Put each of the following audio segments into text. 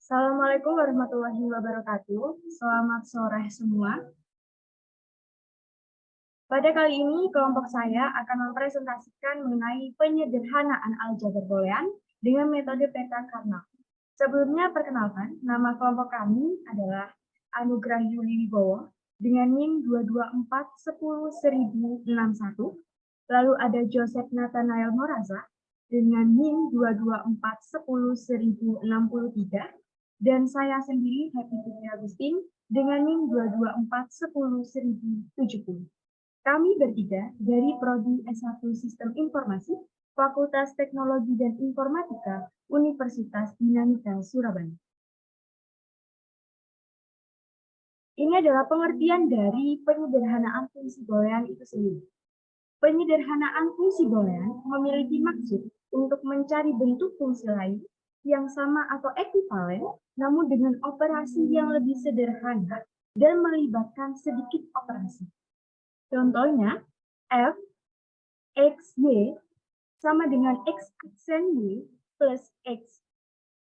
Assalamualaikum warahmatullahi wabarakatuh. Selamat sore semua. Pada kali ini, kelompok saya akan mempresentasikan mengenai penyederhanaan aljabar boolean dengan metode peta Karnaugh. Sebelumnya, perkenalkan, nama kelompok kami adalah Anugrah Yuli Wibowo dengan NIM 224101061. Lalu ada Joseph Nathanael Moraza dengan NIM 224101063. Dan saya sendiri, Happy Fitri Agustin, dengan NIM 224101070. Kami bertiga dari Prodi S1 Sistem Informasi, Fakultas Teknologi dan Informatika, Universitas Dinamika Surabaya. Ini adalah pengertian dari penyederhanaan fungsi boolean itu sendiri. Penyederhanaan fungsi boolean memiliki maksud untuk mencari bentuk fungsi lain yang sama atau ekivalen, namun dengan operasi yang lebih sederhana dan melibatkan sedikit operasi. Contohnya, f x y sama dengan x aksen y plus x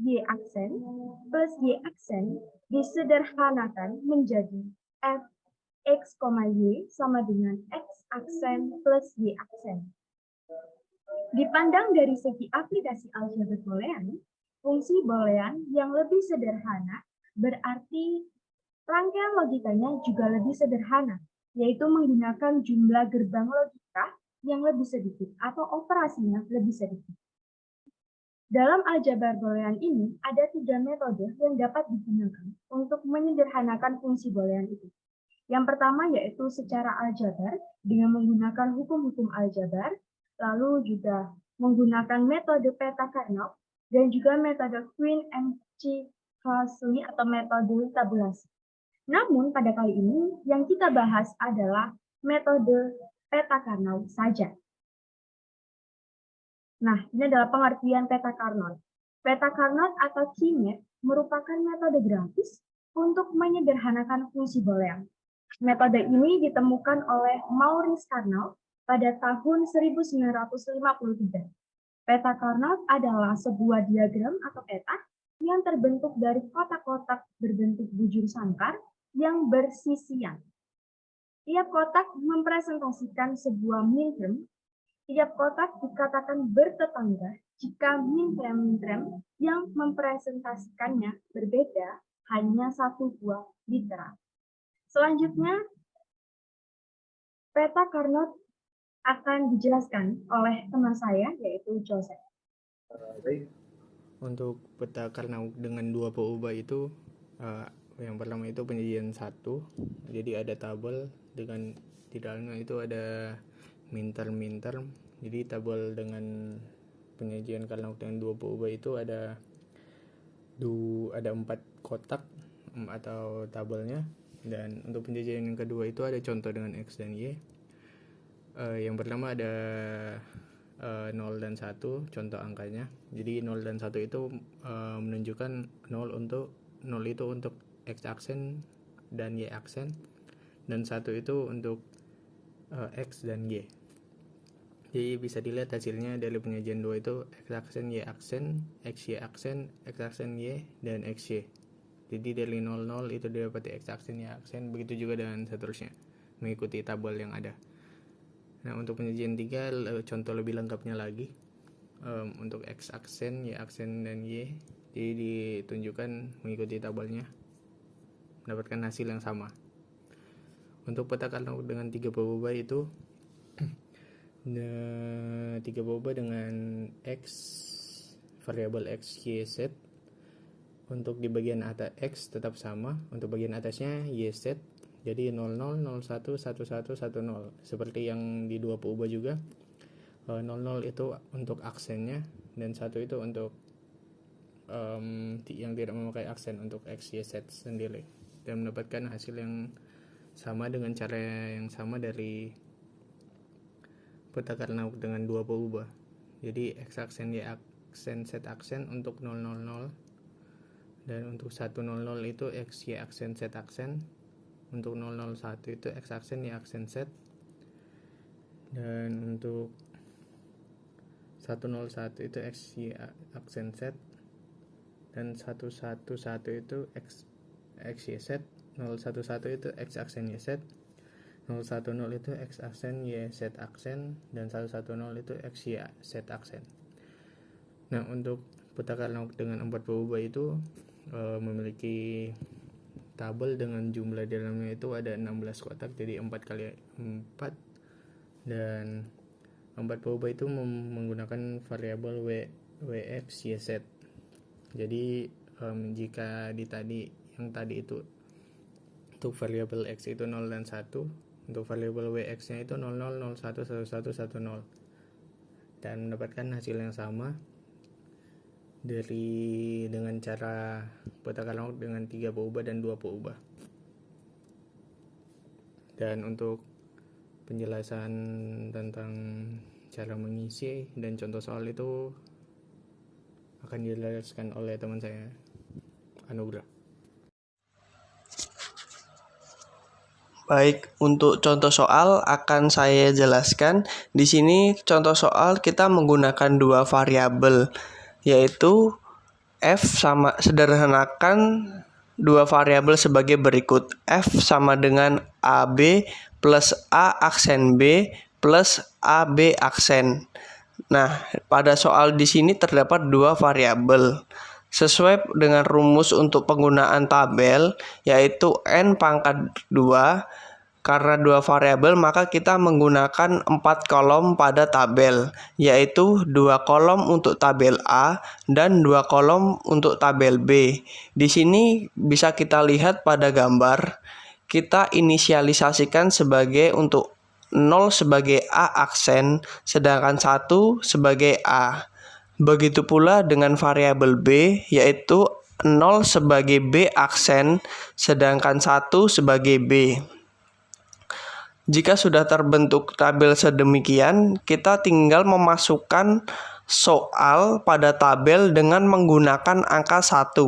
y aksen plus y aksen disederhanakan menjadi f x, y sama dengan x aksen plus y aksen. Dipandang dari segi aplikasi aljabar boolean, fungsi boolean yang lebih sederhana berarti rangkaian logikanya juga lebih sederhana, yaitu menggunakan jumlah gerbang logika yang lebih sedikit atau operasinya lebih sedikit. Dalam aljabar boolean ini, ada 3 metode yang dapat digunakan untuk menyederhanakan fungsi boolean itu. Yang pertama yaitu secara aljabar dengan menggunakan hukum-hukum aljabar, lalu juga menggunakan metode peta Karnaugh, dan juga metode Queen and Chickasaw atau metode tabulasi. Namun pada kali ini yang kita bahas adalah metode peta Karnaugh saja. Nah, ini adalah pengertian peta Karnaugh. Peta Karnaugh atau Keynet merupakan metode grafis untuk menyederhanakan fungsi boolean. Metode ini ditemukan oleh Maurice Karnaugh pada tahun 1953. Peta Karnaugh adalah sebuah diagram atau peta yang terbentuk dari kotak-kotak berbentuk bujur sangkar yang bersisian. Tiap kotak mempresentasikan sebuah minterm. Tiap kotak dikatakan bertetangga jika minterm yang mempresentasikannya berbeda hanya satu buah literal. Selanjutnya, peta Karnaugh akan dijelaskan oleh teman saya, yaitu Joseph. Baik. Untuk peta Karnaugh dengan 2 peubah itu, yang pertama itu penyajian 1. Jadi ada tabel dengan di dalamnya itu ada minterm. Jadi tabel dengan penyajian Karnaugh dengan 2 peubah itu ada 4 kotak atau tabelnya. Dan untuk penjajian yang kedua itu ada contoh dengan x dan y. Yang pertama ada 0 dan 1 contoh angkanya. Jadi 0 dan 1 itu menunjukkan 0 itu untuk x aksen dan y aksen, dan 1 itu untuk x dan y. Jadi bisa dilihat hasilnya dari penyajian 2 itu x aksen, y aksen, xy aksen, x aksen y, dan xy. Jadi dari 0 itu didapati x aksen, y aksen, begitu juga dan seterusnya mengikuti tabel yang ada. Nah, untuk penyajian 3 contoh lebih lengkapnya lagi. Untuk x aksen, y aksen, dan y, jadi ditunjukkan mengikuti tabelnya, mendapatkan hasil yang sama. Untuk peta Karnaugh dengan 3 peubah itu 3 peubah dengan x, variabel x, y, z. Untuk di bagian atas x tetap sama, untuk bagian atasnya y, z. Jadi 00, 01, 11, 10. Seperti yang di 2 peubah juga. 00 itu untuk aksennya, dan 1 itu untuk yang tidak memakai aksen, untuk x, y, z sendiri. Dan mendapatkan hasil yang sama dengan cara yang sama dari peta Karnaugh dengan 2 peubah. Jadi x aksen, y aksen, z aksen untuk 000, dan untuk 100 itu x, y aksen, z aksen. Untuk 001 itu x aksen, y aksen, z. Dan untuk 101 itu x, y aksen, z. dan 111 itu x y set, 011 itu x aksen y set, 010 itu x aksen y set aksen, dan 110 itu x y set aksen. Nah, untuk peta Carnot dengan 4 peubah itu memiliki tabel dengan jumlah di dalamnya itu ada 16 kotak, jadi 4 kali 4, dan 4 peubah itu menggunakan variabel wx y set. Jadi jika yang tadi itu untuk variabel x itu 0 dan 1, untuk variabel wx nya itu 00, 01, 11, 10, dan mendapatkan hasil yang sama dengan cara peta Carnot dengan 3 peubah dan 2 peubah. Dan untuk penjelasan tentang cara mengisi dan contoh soal itu akan dijelaskan oleh teman saya, Anugrah. Baik, untuk contoh soal akan saya jelaskan. Di sini contoh soal kita menggunakan 2 variabel, yaitu f sederhanakan 2 variabel sebagai berikut. F sama dengan AB plus A aksen B plus AB aksen. Nah, pada soal di sini terdapat 2 variabel. Sesuai dengan rumus untuk penggunaan tabel, yaitu n pangkat 2, karena 2 variabel maka kita menggunakan 4 kolom pada tabel, yaitu 2 kolom untuk tabel A dan 2 kolom untuk tabel B. Di sini bisa kita lihat pada gambar, kita inisialisasikan sebagai untuk 0 sebagai A aksen, sedangkan 1 sebagai A. Begitu pula dengan variabel B, yaitu 0 sebagai B aksen, sedangkan 1 sebagai B. Jika sudah terbentuk tabel sedemikian, kita tinggal memasukkan soal pada tabel dengan menggunakan angka 1.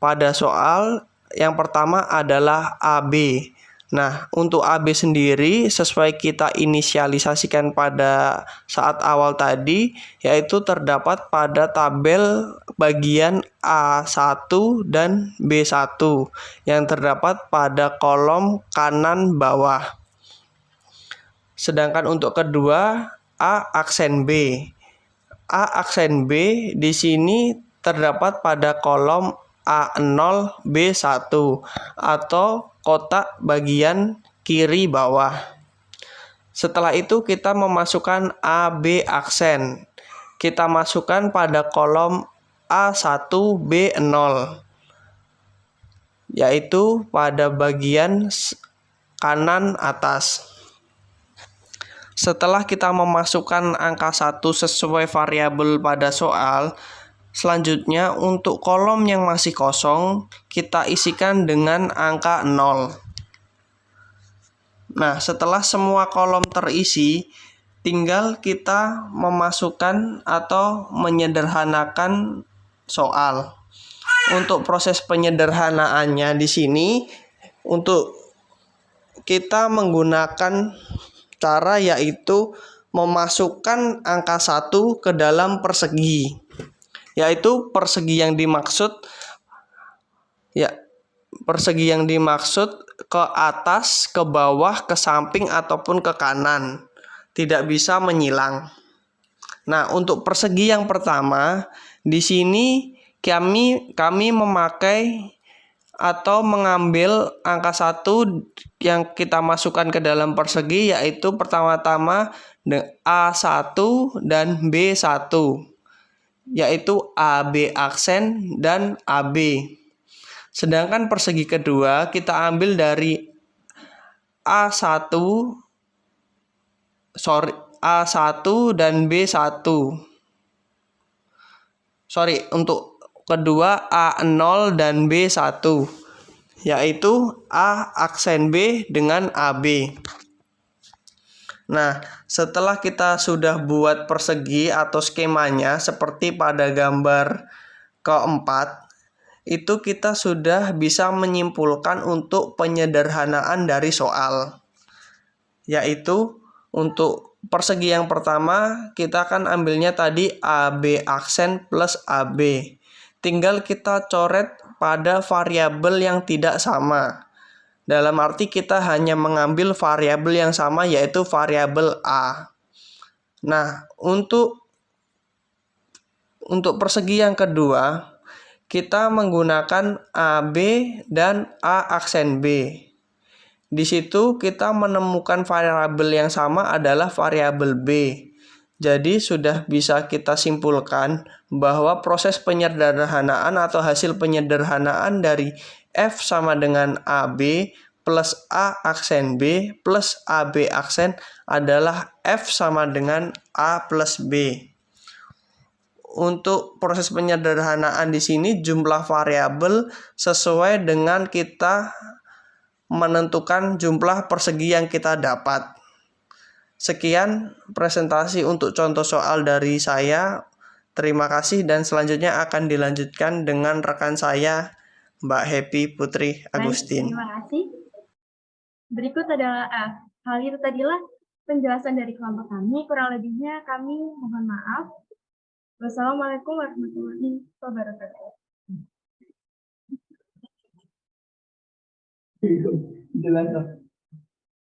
Pada soal yang pertama adalah AB. Nah, untuk AB sendiri sesuai kita inisialisasikan pada saat awal tadi, yaitu terdapat pada tabel bagian A1 dan B1 yang terdapat pada kolom kanan bawah. Sedangkan untuk kedua, A aksen B. A aksen B di sini terdapat pada kolom A0 B1 atau kotak bagian kiri bawah. Setelah itu kita memasukkan AB aksen. Kita masukkan pada kolom A1 B0, yaitu pada bagian kanan atas. Setelah kita memasukkan angka 1 sesuai variabel pada soal, selanjutnya untuk kolom yang masih kosong, kita isikan dengan angka 0. Nah, setelah semua kolom terisi, tinggal kita memasukkan atau menyederhanakan soal. Untuk proses penyederhanaannya di sini, untuk kita menggunakan cara yaitu memasukkan angka 1 ke dalam persegi. Yaitu persegi yang dimaksud ke atas, ke bawah, ke samping ataupun ke kanan. Tidak bisa menyilang. Nah, untuk persegi yang pertama, di sini kami memakai atau mengambil angka 1 yang kita masukkan ke dalam persegi, yaitu pertama-tama A1 dan B1, yaitu AB aksen dan AB. Sedangkan persegi kedua kita ambil dari A1 dan B1. Untuk kedua A0 dan B1, yaitu A aksen B dengan AB. Nah, setelah kita sudah buat persegi atau skemanya seperti pada gambar keempat, itu kita sudah bisa menyimpulkan untuk penyederhanaan dari soal. Yaitu untuk persegi yang pertama kita akan ambilnya tadi AB aksen plus AB. tinggal kita coret pada variabel yang tidak sama. Dalam arti kita hanya mengambil variabel yang sama, yaitu variabel A. Nah, untuk persegi yang kedua, kita menggunakan AB dan A aksen B. Di situ kita menemukan variabel yang sama adalah variabel B. Jadi sudah bisa kita simpulkan bahwa proses penyederhanaan atau hasil penyederhanaan dari F sama dengan AB plus A aksen B plus AB aksen adalah F sama dengan A plus B. Untuk proses penyederhanaan di sini jumlah variabel sesuai dengan kita menentukan jumlah persegi yang kita dapat. Sekian presentasi untuk contoh soal dari saya. Terima kasih dan selanjutnya akan dilanjutkan dengan rekan saya, Mbak Happy Putri Agustin. Baik, terima kasih. Berikut adalah hal itu tadilah penjelasan dari kelompok kami. Kurang lebihnya kami mohon maaf. Wassalamualaikum warahmatullahi wabarakatuh. Jelas.